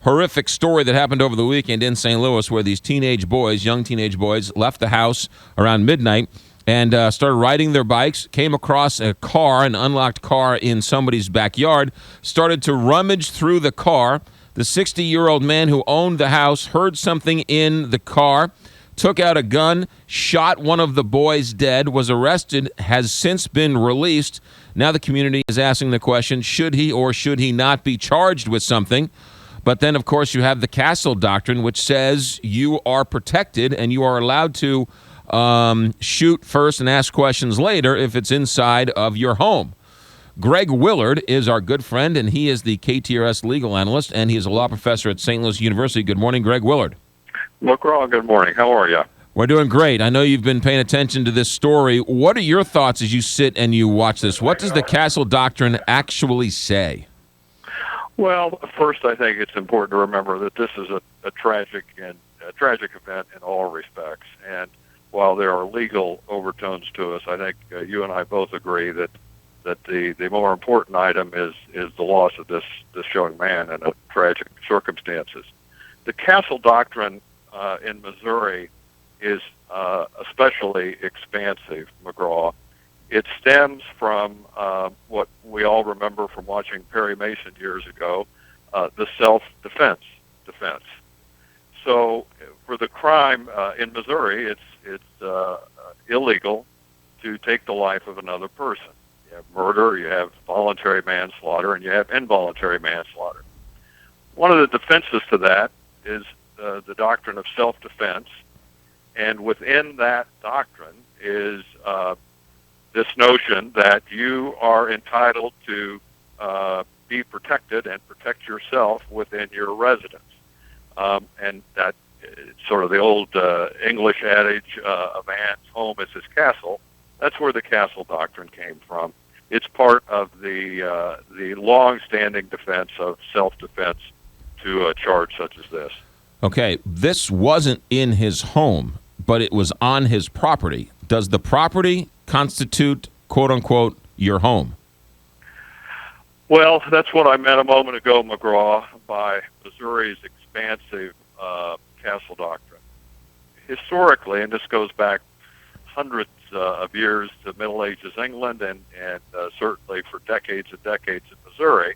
horrific story that happened over the weekend in St. Louis where these young teenage boys, left the house around midnight and started riding their bikes, came across an unlocked car in somebody's backyard, started to rummage through the car. The 60-year-old man who owned the house heard something in the car, took out a gun, shot one of the boys dead, was arrested, has since been released. Now the community is asking the question, should he or should he not be charged with something? But then, of course, you have the Castle Doctrine, which says you are protected and you are allowed to shoot first and ask questions later if it's inside of your home. Greg Willard is our good friend, and he is the KTRS legal analyst, and he is a law professor at St. Louis University. Good morning, Greg Willard. McGraw, good morning. How are you? We're doing great. I know you've been paying attention to this story. What are your thoughts as you sit and you watch this? What does the Castle Doctrine actually say? Well, first, I think it's important to remember that this is a tragic event in all respects. And while there are legal overtones to us, I think you and I both agree that the more important item is the loss of this young man in tragic circumstances. The Castle Doctrine in Missouri is especially expansive, McGraw. It stems from what we all remember from watching Perry Mason years ago, the self-defense defense. So for the crime in Missouri, it's illegal to take the life of another person. You have murder, you have voluntary manslaughter, and you have involuntary manslaughter. One of the defenses to that is the doctrine of self-defense, and within that doctrine is this notion that you are entitled to be protected and protect yourself within your residence. And that sort of the old English adage, a man's home is his castle. That's where the Castle Doctrine came from. It's part of the long-standing defense of self-defense to a charge such as this. Okay, this wasn't in his home, but it was on his property. Does the property constitute, quote-unquote, your home? Well, that's what I meant a moment ago, McGraw, by Missouri's expansive Castle Doctrine. Historically, and this goes back hundreds of years to Middle Ages England and certainly for decades and decades in Missouri,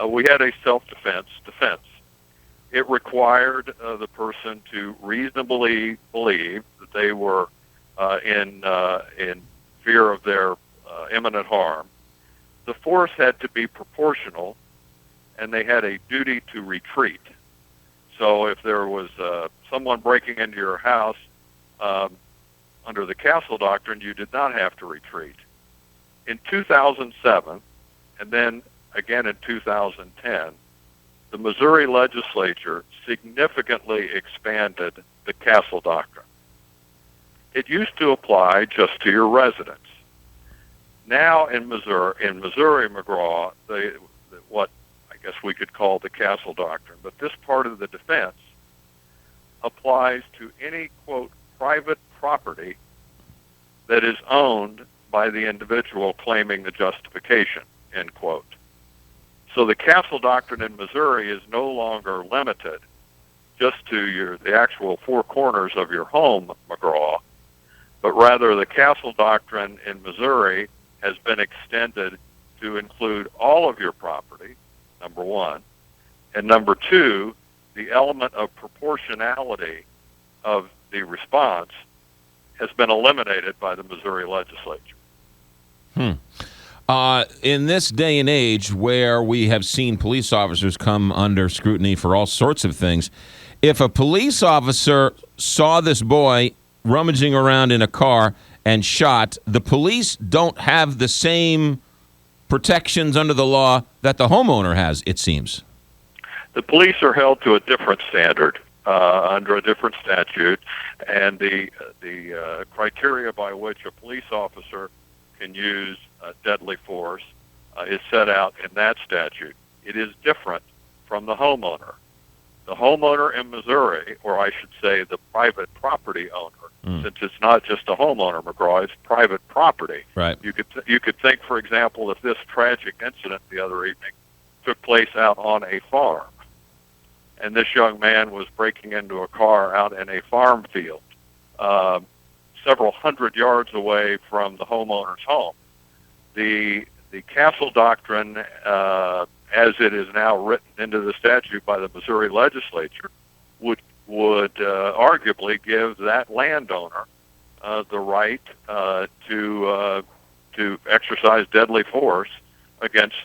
we had a self-defense defense. It required the person to reasonably believe that they were in fear of their imminent harm. The force had to be proportional, and they had a duty to retreat. So if there was someone breaking into your house under the Castle Doctrine, you did not have to retreat. In 2007, and then again in 2010, the Missouri legislature significantly expanded the Castle Doctrine. It used to apply just to your residence. Now in Missouri, McGraw, what I guess we could call the Castle Doctrine, but this part of the defense applies to any, quote, private property that is owned by the individual claiming the justification, end quote. So the Castle Doctrine in Missouri is no longer limited just to the actual four corners of your home, McGraw, but rather the Castle Doctrine in Missouri has been extended to include all of your property, number one, and number two, the element of proportionality of the response has been eliminated by the Missouri legislature. In this day and age where we have seen police officers come under scrutiny for all sorts of things, if a police officer saw this boy rummaging around in a car and shot, the police don't have the same protections under the law that the homeowner has, it seems. The police are held to a different standard under a different statute, and the criteria by which a police officer can use deadly force is set out in that statute. It is different from the homeowner. The homeowner in Missouri, or I should say the private property owner, since it's not just a homeowner, McGraw, it's private property. Right. You could think, for example, if this tragic incident the other evening took place out on a farm, and this young man was breaking into a car out in a farm field, several hundred yards away from the homeowner's home. The Castle Doctrine, as it is now written into the statute by the Missouri legislature, would arguably give that landowner the right to exercise deadly force against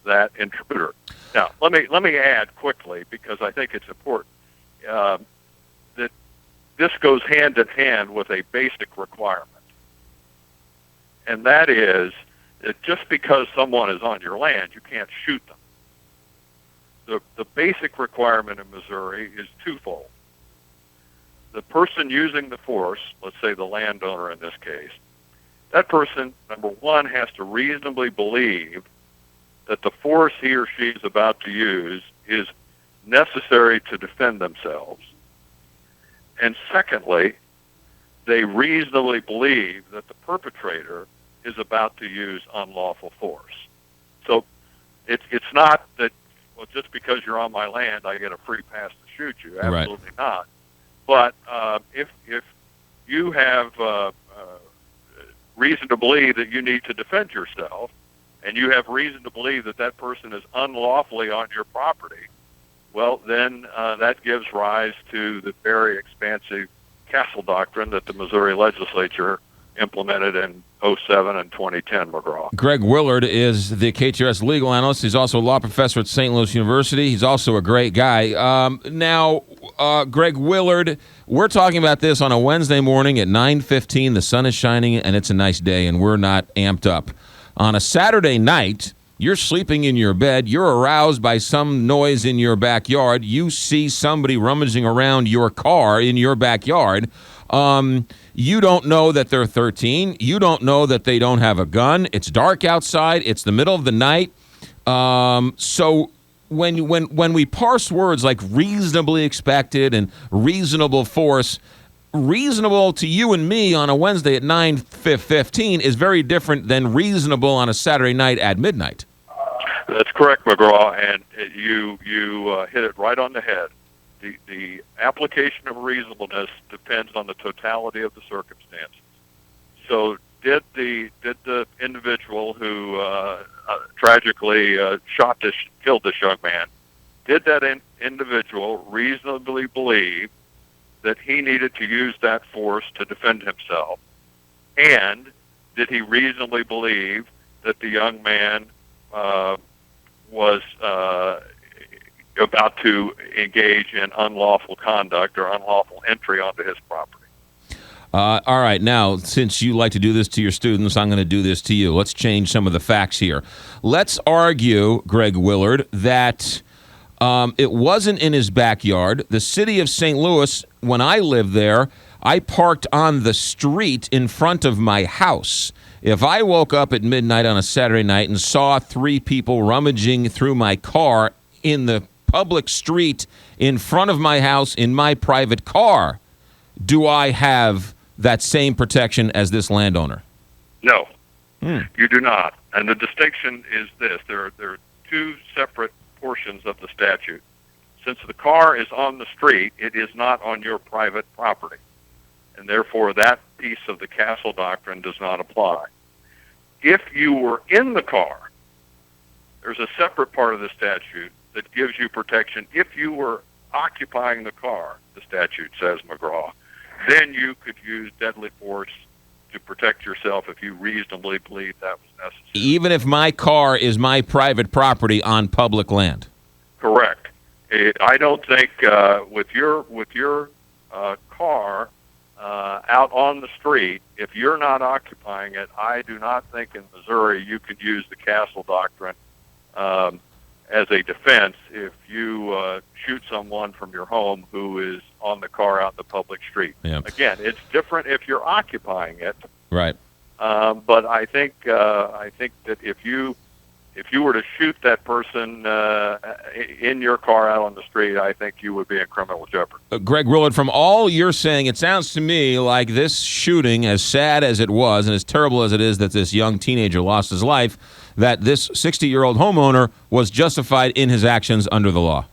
that intruder. Now, let me add quickly, because I think it's important, that this goes hand in hand with a basic requirement, and that is that just because someone is on your land, you can't shoot them. The basic requirement in Missouri is twofold. The person using the force, let's say the landowner in this case, that person, number one, has to reasonably believe that the force he or she is about to use is necessary to defend themselves. And secondly, they reasonably believe that the perpetrator is about to use unlawful force. So it's not that, well, just because you're on my land, I get a free pass to shoot you. Absolutely not. But if you have reason to believe that you need to defend yourself, and you have reason to believe that that person is unlawfully on your property, well, then that gives rise to the very expansive Castle Doctrine that the Missouri legislature implemented in 2007 and 2010, McGraw. Greg Willard is the KTRS legal analyst. He's also a law professor at St. Louis University. He's also a great guy. Now, Greg Willard, we're talking about this on a Wednesday morning at 9:15. The sun is shining, and it's a nice day, and we're not amped up. On a Saturday night, you're sleeping in your bed. You're aroused by some noise in your backyard. You see somebody rummaging around your car in your backyard. You don't know that they're 13. You don't know that they don't have a gun. It's dark outside. It's the middle of the night. So when we parse words like reasonably expected and reasonable force, reasonable to you and me on a Wednesday at 9:15 is very different than reasonable on a Saturday night at midnight. That's correct, McGraw, and you hit it right on the head. The application of reasonableness depends on the totality of the circumstances. So did the individual who tragically killed this young man, did that individual reasonably believe that he needed to use that force to defend himself? And did he reasonably believe that the young man was about to engage in unlawful conduct or unlawful entry onto his property? All right. Now, since you like to do this to your students, I'm going to do this to you. Let's change some of the facts here. Let's argue, Greg Willard, that it wasn't in his backyard. The city of St. Louis, when I lived there, I parked on the street in front of my house. If I woke up at midnight on a Saturday night and saw three people rummaging through my car in the public street in front of my house in my private car, do I have that same protection as this landowner? No, you do not. And the distinction is this. There are two separate portions of the statute. Since the car is on the street, it is not on your private property. And therefore, that piece of the Castle Doctrine does not apply. If you were in the car, there's a separate part of the statute that gives you protection. If you were occupying the car, the statute says, McGraw, then you could use deadly force to protect yourself if you reasonably believe that was necessary. Even if my car is my private property on public land? Correct. I don't think with your car out on the street, if you're not occupying it, I do not think in Missouri you could use the Castle Doctrine as a defense if you shoot someone from your home who is on the car out in the public street. Yeah. Again, it's different if you're occupying it. Right. But I think that if you were to shoot that person in your car out on the street, I think you would be in criminal jeopardy. Greg Willard, from all you're saying, it sounds to me like this shooting, as sad as it was and as terrible as it is that this young teenager lost his life, that this 60-year-old homeowner was justified in his actions under the law.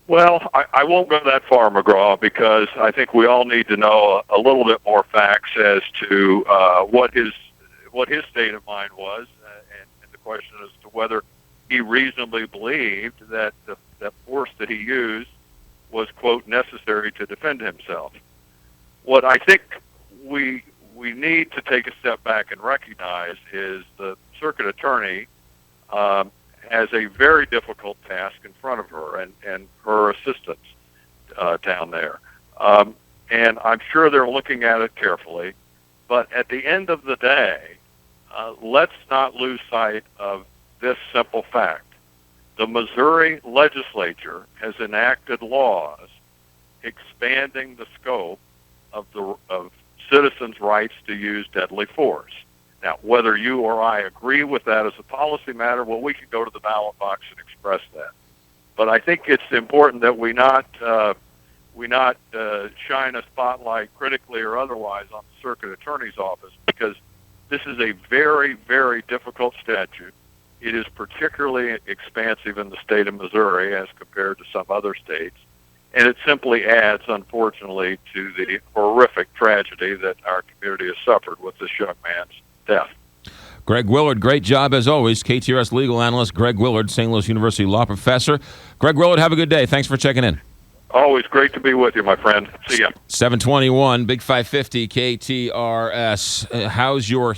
Well, I won't go that far, McGraw, because I think we all need to know a little bit more facts as to what his state of mind was, and the question as to whether he reasonably believed that the force that he used was, quote, necessary to defend himself. What I think we need to take a step back and recognize is the circuit attorney has a very difficult task in front of her and her assistants down there. And I'm sure they're looking at it carefully. But at the end of the day, let's not lose sight of this simple fact. The Missouri legislature has enacted laws expanding the scope of citizens' rights to use deadly force. Now, whether you or I agree with that as a policy matter, well, we can go to the ballot box and express that. But I think it's important that we not shine a spotlight critically or otherwise on the circuit attorney's office, because this is a very, very difficult statute. It is particularly expansive in the state of Missouri as compared to some other states. And it simply adds, unfortunately, to the horrific tragedy that our community has suffered with this young man's death. Greg Willard, great job as always. KTRS legal analyst Greg Willard, St. Louis University law professor. Greg Willard, have a good day. Thanks for checking in. Always great to be with you, my friend. See ya. 721, Big 550, KTRS. How's your